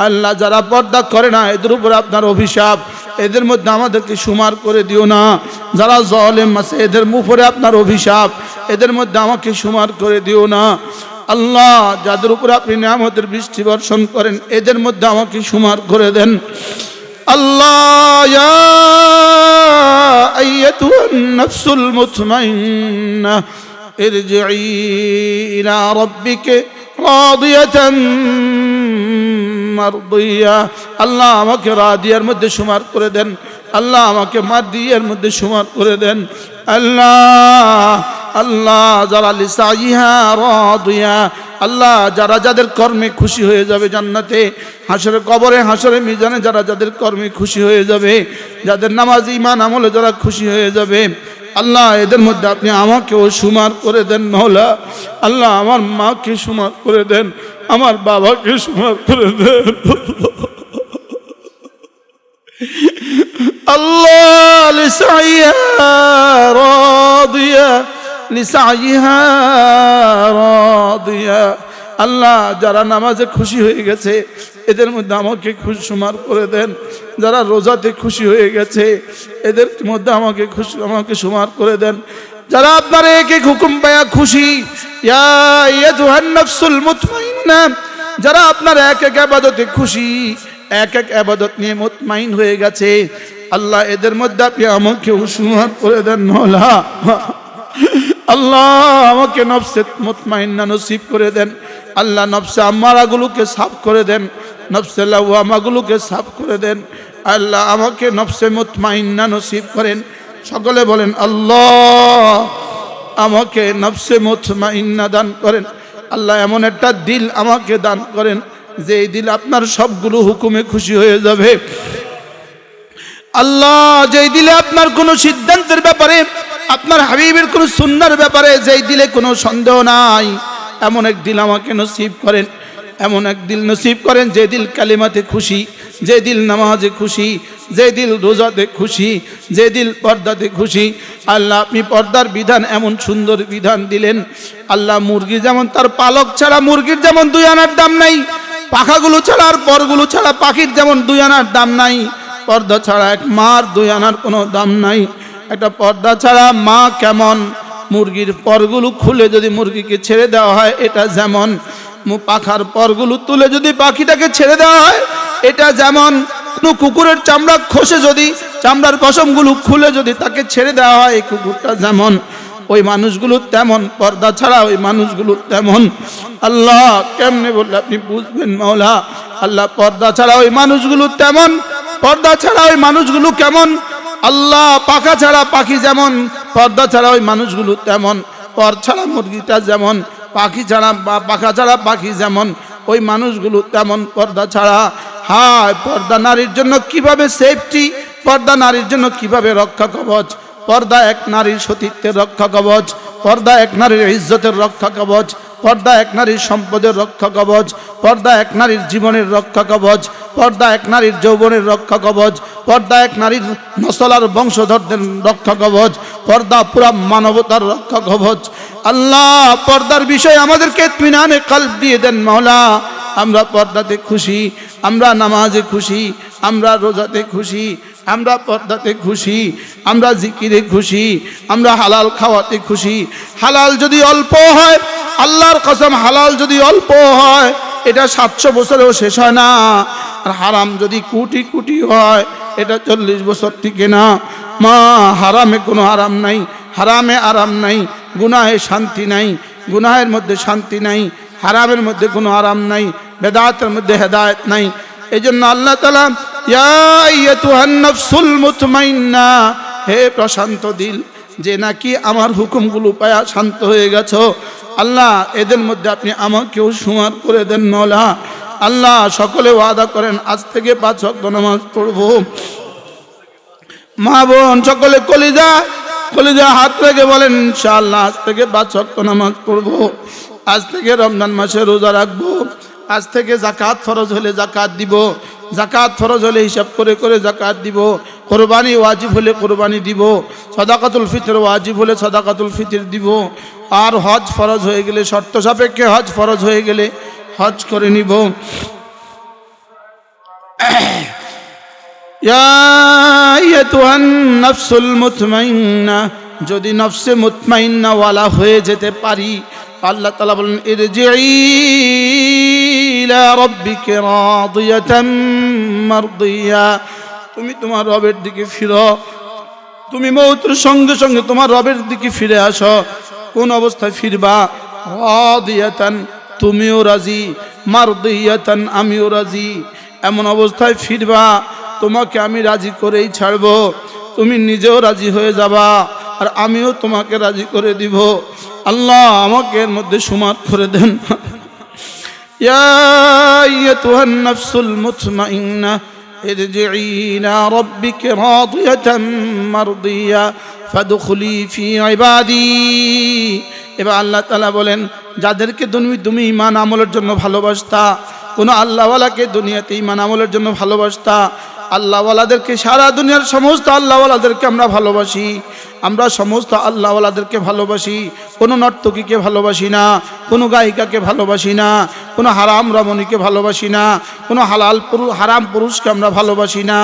আল্লাহ যারা পর্দা করে না এদের উপরে আপনার অভিশাপ, এদের মধ্যে আমাদেরকে শুমার করে দিও না। যারা জালেম আছে এদের উপরে আপনার অভিশাপ, এদের মধ্যে আমাকে শুমার করে দিও না। আল্লাহ যাদের উপরে আপনি নিয়ামতের বৃষ্টি বর্ষণ করেন এদের মধ্যে আমাকে শুমার করে দেন। আল্লাহ ইয়া আইয়াতুন নাফসুল মুতমাইন্নাহ ইরজিই ইলা রাব্বিকা রাদিয়াতান মারদিয়া। আল্লাহ আমাকে রাদিয়ার মধ্যে শুমার করে দেন। আল্লাহ আমাকে মারদিয়ার মধ্যে শুমার করে দেন। আল্লাহ আল্লাহ যারা লিসাইহা রাদিয়া, আল্লাহ যারা যাদের কর্মে খুশি হয়ে যাবে জান্নাতে, হাসরে কবরে হাসরে মিজানে যারা যাদের কর্মে খুশি হয়ে যাবে, যাদের নামাজ ঈমান আমলে যারা খুশি হয়ে যাবে, আল্লাহ এদের মধ্যে আপনি আমাকেও শুমার করে দেন মওলা। আল্লাহ আমার মাকে শুমার করে দেন, আমার বাবাকে শুমার করে দেন। আল্লাহ লিসাইহা রাদিয়া, লিসাইহা রাদিয়া। আল্লাহ যারা নামাজে খুশি হয়ে গেছে এদের মধ্যে আমাকে শুমার করে দেন। যারা রোজাতে খুশি হয়ে গেছে এদের মধ্যে আমাকে শুমার করে দেন। যারা আপনার এক এক হুকুম পায়া খুশি, ইয়া আইয়াতুহান নাফসুল মুতমাইন্নাহ, যারা আপনার এক এক ইবাদতে খুশি, এক এক ইবাদত নিয়ে মুতমাইন হয়ে গেছে, আল্লাহ এদের মধ্যে আপনি আমাকে শুমার করে দেন মওলা। আল্লাহ আমাকে নফসে মুতমাইন্না নসিব করে দেন। আল্লাহ নফসে আম্মারাগুলোকে সাফ করে দেন, নফসে লাওয়ামাগুলোকে সাফ করে দেন। আল্লাহ আমাকে নফসে মুতমাইন্না নসিব করেন। সকলে বলেন আল্লাহ আমাকে নফসে মুতমাইন্না দান করেন। আল্লাহ এমন একটা দিল আমাকে দান করেন যে এই দিল আপনার সবগুলো হুকুমে খুশি হয়ে যাবে। আল্লাহ যেই দিলে আপনার কোনো সিদ্ধান্তের ব্যাপারে, আপনার হাবিবের কোনো সুন্নাহর ব্যাপারে যেই দিলে কোনো সন্দেহ নাই, এমন এক দিল আমাকে নসিব করেন। এমন এক দিল নসিব করেন যে দিল কালিমাতে খুশি, যে দিল নামাজে খুশি, যে দিল রোজাতে খুশি, যে দিল পর্দাতে খুশি। আল্লাহ আপনি পর্দার বিধান এমন সুন্দর বিধান দিলেন। আল্লাহ মুরগি যেমন তার পালক ছাড়া মুরগির যেমন 2 আনার দাম নাই, পাখাগুলো ছাড়া আর পরগুলো ছাড়া পাখির যেমন 2 আনার দাম নাই, পর্দা ছাড়া এক মার 2 আনার কোনো দাম নাই। একটা পর্দা ছাড়া মা কেমন, মুরগির পরগুলো খুলে যদি মুরগিকে ছেড়ে দেওয়া হয় এটা যেমন, পাখার পরগুলো তুলে যদি পাখিটাকে ছেড়ে দেওয়া হয় এটা যেমন, কোনো কুকুরের চামড়া খসে যদি চামড়ার পশমগুলো খুলে যদি তাকে ছেড়ে দেওয়া হয় এই কুকুরটা যেমন, ওই মানুষগুলো তেমন, পর্দা ছাড়া ওই মানুষগুলো তেমন। আল্লাহ কেমনে বললে আপনি বুঝবেন মওলা। আল্লাহ পর্দা ছাড়া ওই মানুষগুলো তেমন, পর্দা ছাড়া ওই মানুষগুলো কেমন। আল্লাহ পাখা ছাড়া পাখি যেমন, পর্দা ছাড়া ওই মানুষগুলো তেমন। পর ছাড়া মুরগিটা যেমন, পাখি ছাড়া বা পাখা ছাড়া পাখি যেমন, ওই মানুষগুলো তেমন পর্দা ছাড়া। হায় পর্দা নারীর জন্য কিভাবে সেফটি, পর্দা নারীর জন্য কিভাবে রক্ষা কবচ। পর্দা এক নারীর সতীত্বের রক্ষা কবচ, পর্দা এক নারীর ইজ্জতের রক্ষা কবচ, পর্দা এক নারীর সম্পদের রক্ষা কবচ, পর্দা এক নারীর জীবনের রক্ষা কবচ, পর্দা এক নারীর যৌবনের রক্ষা কবচ, পর্দা এক নারীর নসল আর বংশধরদের রক্ষা কবচ, পর্দা পুরা মানবতার রক্ষা কবচ। আল্লাহ পর্দার বিষয়ে আমাদেরকে ইতমিনানে কলব দিয়ে দেন মাওলা। আমরা পর্দাতে খুশি, আমরা নামাজে খুশি, আমরা রোজাতে খুশি, আমরা পর্দাতে খুশি, আমরা জিকিরে খুশি, আমরা হালাল খাওয়াতে খুশি। হালাল যদি অল্প হয়, আল্লাহর কসম হালাল যদি অল্প হয় এটা 700 বছরেও শেষ হয় না। আর হারাম যদি কোটি কোটি হয় এটা 40 বছর টিকে না। মা হারামে কোনো আরাম নাই, হারামে আরাম নাই, গুনাহে শান্তি নাই, গুনাহের মধ্যে শান্তি নাই, হারামের মধ্যে কোনো আরাম নাই, বেদাতের মধ্যে হেদায়েত নাই। এই জন্য আল্লাহ তাআলা ইয়া আইয়াতুহান নাফসুল মুতমাইন্না, হে প্রশান্ত দিল যে নাকি আমার হুকুমগুলো পায়া শান্ত হয়ে গেছো, আল্লাহ এদের মধ্যে আপনি আমাকেও শুমার করে দেন মাওলা। আল্লাহ সকলে ওয়াদা করেন আজ থেকে 5 ওয়াক্ত নামাজ পড়ব। মা বোন সকলে কলিজা কলিজা হাত রেখে বলেন ইনশাআল্লাহ আজ থেকে 5 ওয়াক্ত নামাজ পড়ব, আজ থেকে রমজান মাসে রোজা রাখবো, আজ থেকে যাকাত ফরজ হলে যাকাত দিব, যাকাত ফরজ হলে হিসাব করে করে যাকাত দিব, কোরবানি ওয়াজিব হলে কোরবানি দিব, সাদাকাতুল ফিতর ওয়াজিব হলে সাদাকাতুল ফিতর দিব। আর হজ ফরজ হয়ে গেলে, শর্ত সাপেক্ষে হজ ফরজ হয়ে গেলে হজ করে নিব। ইয়া আইয়াতুহান নাফসুল মুতমাইন্না, যদি নফসে মুতমাইন্না ওয়ালা হয়ে যেতে পারি, আল্লাহ তাআলা বলেন ইরজিই ইলা রাব্বিকা রাদিয়াতাম মারদিয়া, তুমি তোমার রবের দিকে ফিরো, তুমি মওতের সঙ্গে সঙ্গে তোমার রবের দিকে ফিরে আসো। কোন অবস্থায় ফিরবা? রাদিয়াতান, তুমিও রাজি, মারদিয়াতান, আমিও রাজি। এমন অবস্থায় ফিরবা তোমাকে আমি রাজি করেই ছাড়বো, তুমি নিজেও রাজি হয়ে যাবা আর আমিও তোমাকে রাজি করে দিব। আল্লাহ আমাকে এর মধ্যে সুমার করে দেন। ইয়া আইয়াতুহান নাফসুল মুতমাইন্না ইরজিই ইলা রাব্বিকা রাদিয়াতাম মারদিয়া ফাদখুলি ফি ইবাদি। এবার আল্লাহ তাআলা বলেন যাদেরকে তুমি ঈমান আমলের জন্য ভালোবাসতা, কোন আল্লাহওয়ালাকে দুনিয়াতে ঈমান আমলের জন্য ভালোবাসতা, আল্লাহওয়ালাদেরকে, সারা দুনিয়ার সমস্ত আল্লাহওয়ালাদেরকে আমরা ভালোবাসি, আমরা সমস্ত আল্লাহওয়ালাদেরকে ভালোবাসি, কোনো নর্তকীকে ভালোবাসি না, কোনো গায়িকাকে ভালোবাসি না, কোনো হারাম রমণীকে ভালোবাসি না, কোনো হারাম পুরুষকে আমরা ভালোবাসি না।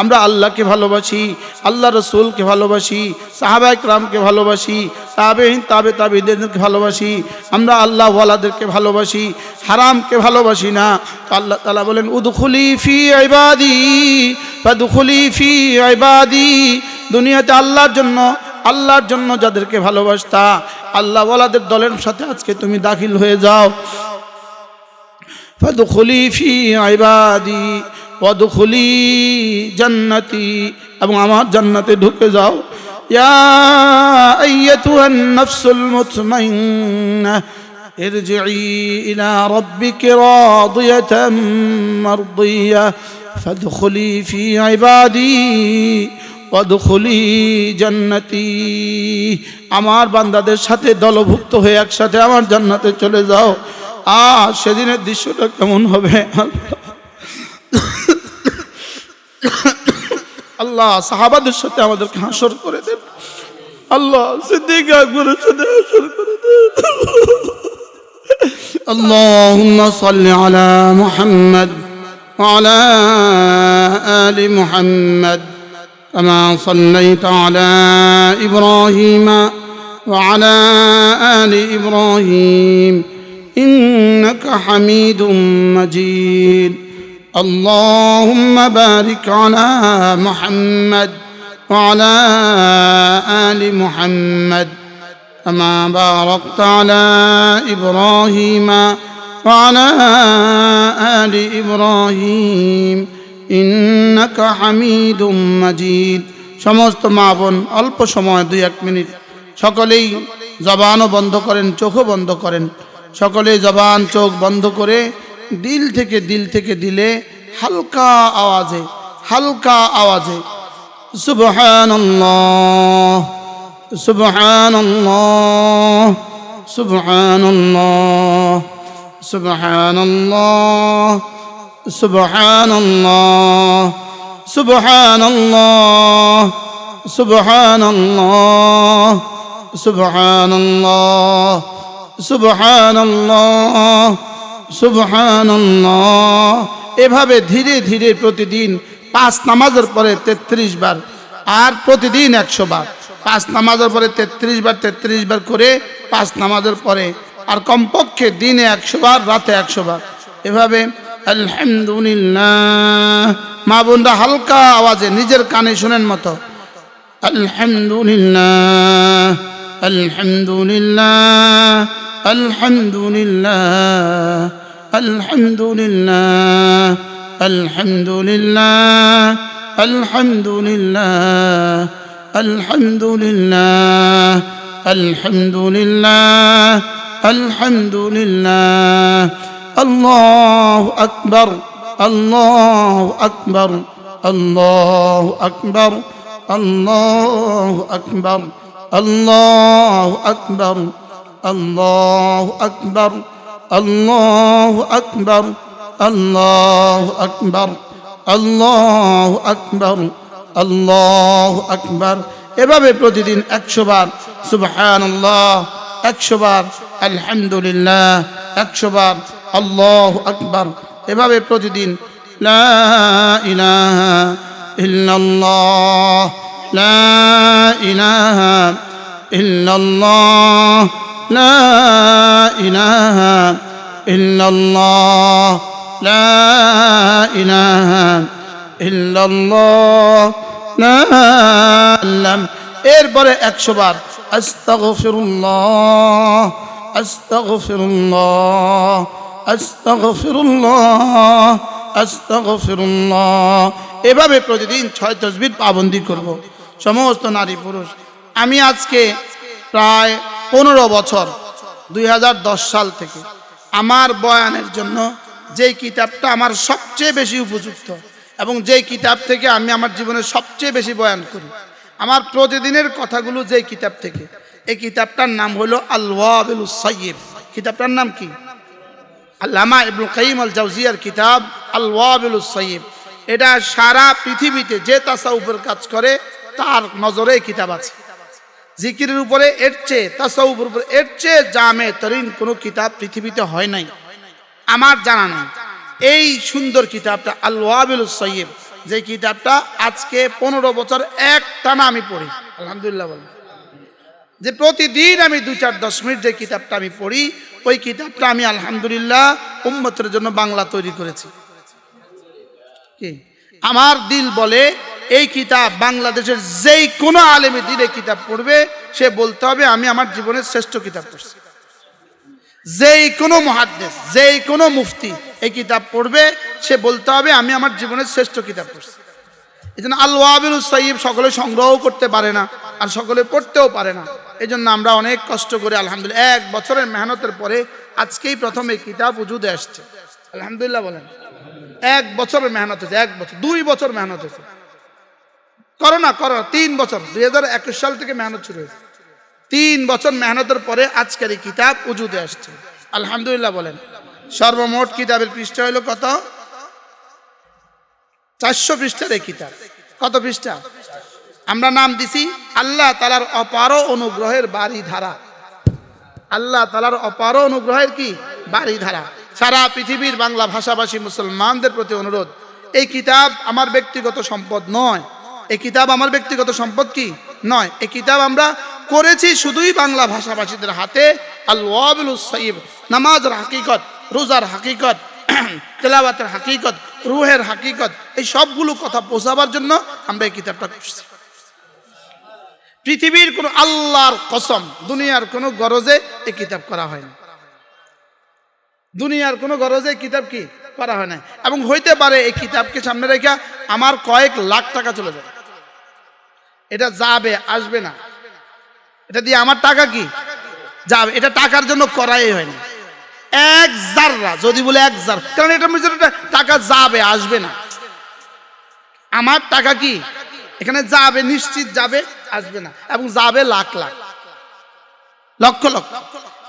আমরা আল্লাহকে ভালোবাসি, আল্লাহ রসুলকে ভালোবাসি, সাহাবায়ে কেরামকে ভালোবাসি, তাবেঈন তাবেঈদেরকে ভালোবাসি, আমরা আল্লাহওয়ালাদেরকে ভালোবাসি, হারামকে ভালোবাসি না। তো আল্লাহ তাআলা বলেন উদখুলি ফি ইবাদি ফাদখুলি ফি ইবাদি, দুনিয়াতে আল্লাহর জন্য যাদেরকে ভালোবাসতা, আল্লাহওয়ালাদের দলের সাথে আজকে তুমি দাখিল হয়ে যাও। ফাদখুলি ফি ইবাদি ওয়াদখুলি জান্নাতি, এবং আমার জান্নাতে ঢুকে যাও। ইয়া আইয়াতুহান নাফসুল মুতমাইন্না ইরজিই ইলা রাব্বিকা রাদিয়াতাম মারদিয়া ফাদখুলি ফি ইবাদি ওয়াদখুলি জান্নাতি, আমার বান্দাদের সাথে দলভুক্ত হয়ে একসাথে আমার জান্নাতে চলে যাও। সেদিনের দৃশ্যটা কেমন হবে? আল্লাহ সাহাবাদের সাথে আমাদেরকে হাসর করে দেন, আল্লাহ সিদ্দিক আকবরের সাথে হাসর করে দেন।
আল্লাহুম্মা সাল্লি আলা মুহাম্মদ ওয়া আলা আলি মুহাম্মদ কামা সাল্লাইতা আলা ইব্রাহিম ওয়া আলা আলি ইব্রাহিম ইন্নাকা হামিদুম মাজিদ। اللهم بارك على محمد وعلى آل محمد كما باركت على إبراهيم وعلى آل إبراهيم إنك حميد مجيد। সমস্ত মা বোন অল্প সময় 2-1 মিনিট সকলেই জবানও বন্ধ করেন, চোখও বন্ধ করেন, সকলেই জবান চোখ বন্ধ করে দিল থেকে দিলে হালকা আওয়াজে সুবহানাল্লাহ সুবহানাল্লাহ সুবহানাল্লাহ সুবহানাল্লাহ সুবহানাল্লাহ সুবহানাল্লাহ সুবহানাল্লাহ সুবহানাল্লাহ সুবহানাল্লাহ সুবহানাল্লাহ। এভাবে ধীরে ধীরে প্রতিদিন 5 নামাজের পরে 33 বার, আর প্রতিদিন 100 বার। 5 নামাজের পরে 33 বার 33 বার করে 5 নামাজের পরে, আর কমপক্ষে দিনে 100 বার, রাতে 100 বার। এভাবে আলহামদুলিল্লাহ। মা বোনরা হালকা আওয়াজে নিজের কানে শুনেন মতো আলহামদুলিল্লাহ আলহামদুলিল্লাহ আলহামদুলিল্লাহ আলহামদুলিল্লাহ আলহামদুলিল্লাহ আলহামদুলিল্লাহ আলহামদুলিল্লাহ আলহামদুলিল্লাহ আলহামদুলিল্লাহ। আল্লাহু আকবার আল্লাহু আকবার আল্লাহু আকবার আল্লাহু আকবার আল্লাহু আকবার আল্লাহু আকবার আল্লাহু আকবার আল্লাহু আকবার আল্লাহু আকবার আল্লাহু আকবার। এভাবে প্রতিদিন 100 বার সুবহানাল্লাহ, 100 বার আলহামদুলিল্লাহ, 100 বার আল্লাহু আকবার। এভাবে প্রতিদিন লা ইলাহা ইল্লাল্লাহ লা ইলাহা ইল্লাল্লাহ লা ইলাহা ইল্লাল্লাহ লা ইলাহা ইল্লাল্লাহ লা ইলাহা। এরপরে 100 বার আস্তাগফিরুল্লাহ আস্তাগফিরুল্লাহ আস্তাগফিরুল্লাহ আস্তাগফিরুল্লাহ। এভাবে প্রতিদিন 6 তাসবিহ পাবন্দি করব সমস্ত নারী পুরুষ। আমি আজকে প্রায় 15 বছর 2010 সাল থেকে আমার বয়ানের জন্য যেই কিতাবটা আমার সবচেয়ে বেশি উপযুক্ত এবং যেই কিতাব থেকে আমি আমার জীবনে সবচেয়ে বেশি বয়ান করি, আমার প্রতিদিনের কথাগুলো যেই কিতাব থেকে, এই কিতাবটার নাম হলো আল ওয়াবিলুস সাইয়্যিব। কিতাবটার নাম কি? আল্লামা ইবনুল কাইয়িম আল জাওজিয়ার কিতাব আল ওয়াবিলুস সাইয়্যিব। এটা সারা পৃথিবীতে যে তাসাউফের কাজ করে তার নজরে এই কিতাব আছে। জিকিরের উপরে এর চেয়ে, তাসাউফের উপরে এর চেয়ে জামে তরিন কোনো কিতাব পৃথিবীতে হয় নাই, আমার জানা নেই। এই সুন্দর কিতাবটা আল ওয়াবিলুস সাইয়্যিব, যে কিতাবটা আজকে 15 বছর একটানা আমি পড়ি, আলহামদুলিল্লাহ বলেন। যে প্রতিদিন আমি 2-4-10 মিনিট যে কিতাবটা আমি পড়ি, ওই কিতাবটা আমি আলহামদুলিল্লাহ উম্মতের জন্য বাংলা তৈরি করেছি। কি আমার দিল বলে এই কিতাব বাংলাদেশের যেই কোনো আলেমে দিলে কিতাব পড়বে, সে বলতে হবে আমি আমার জীবনের শ্রেষ্ঠ কিতাব পড়ছি। যেই কোনো মুহাদ্দিস, যেই কোনো মুফতি এই কিতাব পড়বে, সে বলতে হবে আমি আমার জীবনের শ্রেষ্ঠ কিতাব পড়ছি। এই জন্য আল ওয়াবিলুস সাইয়্যিব সকলে সংগ্রহ করতে পারে না, আর সকলে পড়তেও পারে না। এই জন্য আমরা অনেক কষ্ট করে আলহামদুলিল্লাহ 1 বছরের মেহনতের পরে আজকেই প্রথম এই কিতাব উজুদে আসছে, আলহামদুলিল্লাহ বলেন। 1 বছরের মেহনত হয়েছে, 1 বছর 2 বছর মেহনত হয়েছে, করোনা 3 বছর 2021 সাল থেকে মেহনত শুরু হয়েছে। 3 বছর মেহনতের পরে আজকের এই কিতাব উজুদে আসছে, আলহামদুলিল্লাহ বলেন। সর্বমোট কিতাবের পৃষ্ঠা হলো কত? 400 পৃষ্ঠার এই কিতাব। কত পৃষ্ঠা? আমরা নাম দিছি আল্লাহ তাআলার অপার অনুগ্রহের বাড়ি ধারা। আল্লাহ তাআলার অপার অনুগ্রহের কি বাড়ি ধারা। সারা পৃথিবীর বাংলা ভাষাভাষী মুসলমানদের প্রতি অনুরোধ, এই কিতাব আমার ব্যক্তিগত সম্পদ নয়। এই কিতাব আমার ব্যক্তিগত সম্পদ কি নয়। এই কিতাব আমরা করেছি শুধুই বাংলা ভাষাভাষীদের হাতে। আল ওয়াবিলুস সাইয়্যিব, নামাজের হাকিকত, রোজার হাকিকত, তেলাওয়াতের হাকিকত, রুহের হাকিকত, এই সবগুলো কথা পৌঁছাবার জন্য আমরা এই কিতাবটা করছি। পৃথিবীর কোন আল্লাহর কসম দুনিয়ার কোনো গরজে এই কিতাব করা হয় না। দুনিয়ার কোনো গরজে এই কিতাব কি করা হয় না। এবং হইতে পারে এই কিতাবকে সামনে রেখে আমার কয়েক লাখ টাকা চলে যাবে, এটা যাবে আসবে না। এটা দিয়ে আমার টাকা কি যাবে, এটা টাকার জন্য করাই হয় না। 1 জাররা যদি বলে 1 জার, কারণ এটার মধ্যে টাকা যাবে আসবে না। আমার টাকা কি এখানে যাবে, নিশ্চিত যাবে, আসবে না, এবং যাবে লাখ লাখ লক্ষ লক্ষ।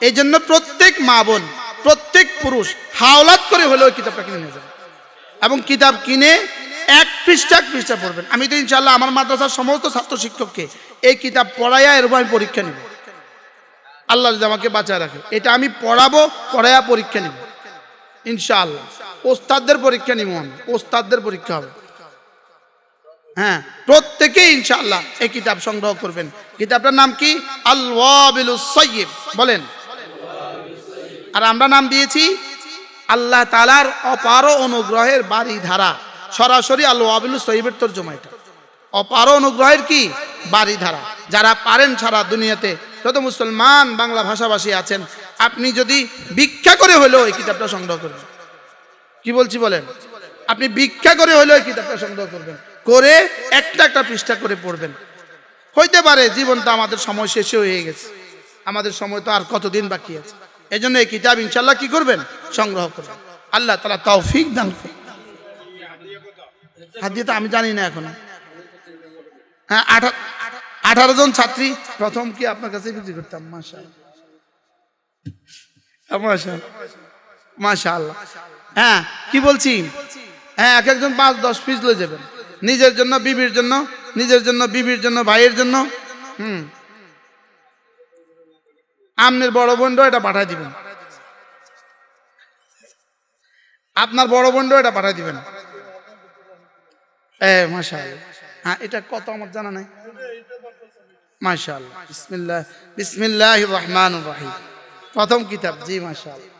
এই জন্য প্রত্যেক মা বোন প্রত্যেক পুরুষ হাওলাত করে হলেও কিতাবটা কিনে নিয়ে যাবেন এবং কিতাব কিনে এক পৃষ্ঠা পড়বেন। আমি তো ইনশাআল্লাহ আমার মাদ্রাসার সমস্ত ছাত্র শিক্ষককে এই কিতাব পড়াইয়া এরকম আমি পরীক্ষা নিব, আল্লাহ যদি আমাকে বাঁচায় রাখে। এটা আমি পড়াবো, পড়াইয়া পরীক্ষা নিব ইনশাআল্লাহ। ওস্তাদদের পরীক্ষা নিব, আমি ওস্তাদদের পরীক্ষা হবে। হ্যাঁ, প্রত্যেকেই ইনশাআল্লাহ এই কিতাব সংগ্রহ করবেন। কিতাবটার নাম কি? আল ওয়াবিলুস সাইয়্যিব, বলেন। আর আমরা নাম দিয়েছি আল্লাহ তাআলার অপার অনুগ্রহের বাড়ি ধারা। সরাসরি আল ওয়াবিলুস সাইয়্যিবের তরজমা এটা। অপার অনুগ্রহের কি? বাড়ি ধারা। যারা পারেন সারা দুনিয়াতে যত মুসলমান বাংলা ভাষাভাষী আছেন, আপনি যদি ভিক্ষা করে হলেও এই কিতাবটা সংগ্রহ করবেন। কি বলছি বলেন? আপনি ভিক্ষা করে হলেও এই কিতাবটা সংগ্রহ করবেন, করে একটা একটা পৃষ্ঠা করে পড়বেন। হইতে পারে জীবনটা আমাদের সময় শেষে হয়ে গেছে, আমাদের সময় তো আর কতদিন বাকি আছে। এই জন্য এই কিতাব ইনশাআল্লাহ কি করবেন? সংগ্রহ করবেন। আল্লাহ তাআলা তৌফিক দান করুন। হাদিয়া তো আমি জানি না এখন। হ্যাঁ, 18 জন ছাত্রী প্রথম কি আপনার কাছে বিক্রি করতাম। মাশাআল্লাহ। হ্যাঁ, কি বলছি? হ্যাঁ, এক একজন 5-10 পিস লয়ে যাবেন, নিজের জন্য, বিবির জন্য, নিজের জন্য, বিবির জন্য, ভাইয়ের জন্য। আপনার বড় বোনও এটা পাঠাই দিবেন, আপনার বড় বোনও এটা পাঠাই দিবেন। মাশাআল্লাহ। হ্যাঁ, এটা কত আমার জানা নাই। মাশাআল্লাহ। বিসমিল্লাহির রহমানির রহিম, প্রথম কিতাব। জি মাশাআল্লাহ,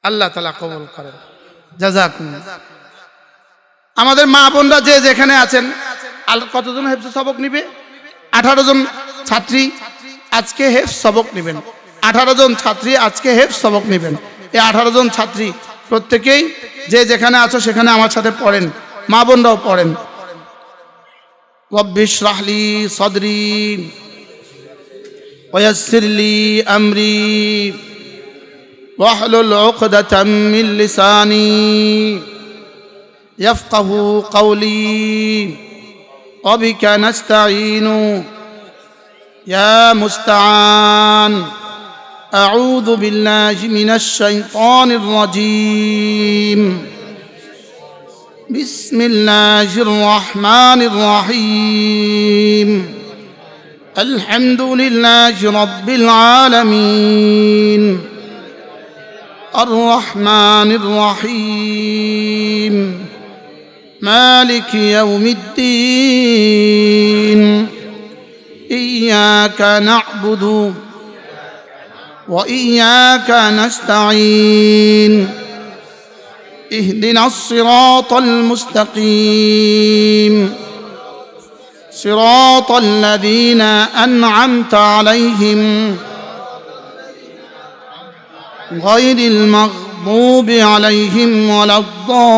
আল্লাহ তাআলা কবুল করেন। জাযাকুমুল্লাহ। আমাদের মা বোনরা যে যেখানে আছেন, কতজন হেফজ সবক নিবে? 18 জন ছাত্রী আজকে হেফজ সবক নেবেন। 18 জন ছাত্রী আজকে হেফজ সবক নেবেন। এই 18 জন ছাত্রী প্রত্যেকেই যে যেখানে আছো সেখানে আমার সাথে পড়েন, মা বোনরাও পড়েন। রব্বি ইশরাহ লি সাদরি ওয়া ইয়াসসির লি আমরি ওয়াহলুল উকদাতাম মিন লিসানি ইয়াফকাহু কওলি ওয়া বিকা নাস্তাঈনু ইয়া মুস্তাআন। আউযু বিল্লাহি মিনাশ শাইতানির রাজীম। বিসমিল্লাহির রহমানির রহিম। আলহামদুলিল্লাহি রাব্বিল আলামিন। আর রহমানির রহিম। মালিকি ইয়াউমিদ্দিন। ইয়্যাকা না'বুদু ওয়া ইয়্যাকা নাস্তাঈন। اهدنا الصراط المستقيم صراط الذين أنعمت عليهم غير المغضوب عليهم ولا الضالين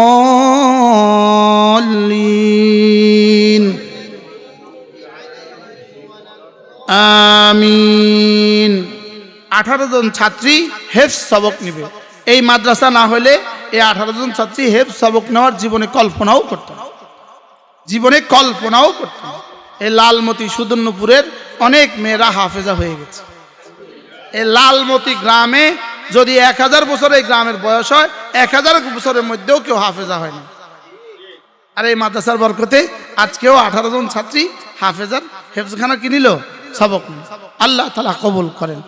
آمين। 18 জন ছাত্রী হেফজ সবক নেবে। এই মাদ্রাসা না হলে এই 18 জন ছাত্রী হেফজ সবক নেওয়ার জীবনে কল্পনাও করত না, জীবনে কল্পনাও করত না। এই লালমতি সুদর্ণপুরের অনেক মেয়েরা হাফেজা হয়ে গেছে। এই লালমতি গ্রামে যদি 1000 বছর এই গ্রামের বয়স হয়, 1000 বছরের মধ্যেও কেউ হাফেজা হয় না। আর এই মাদ্রাসার বরকতে আজকেও 18 জন ছাত্রী হাফেজার হেফজখানা কিনিল, সবক নিল। আল্লাহ তাআলা কবুল করেন।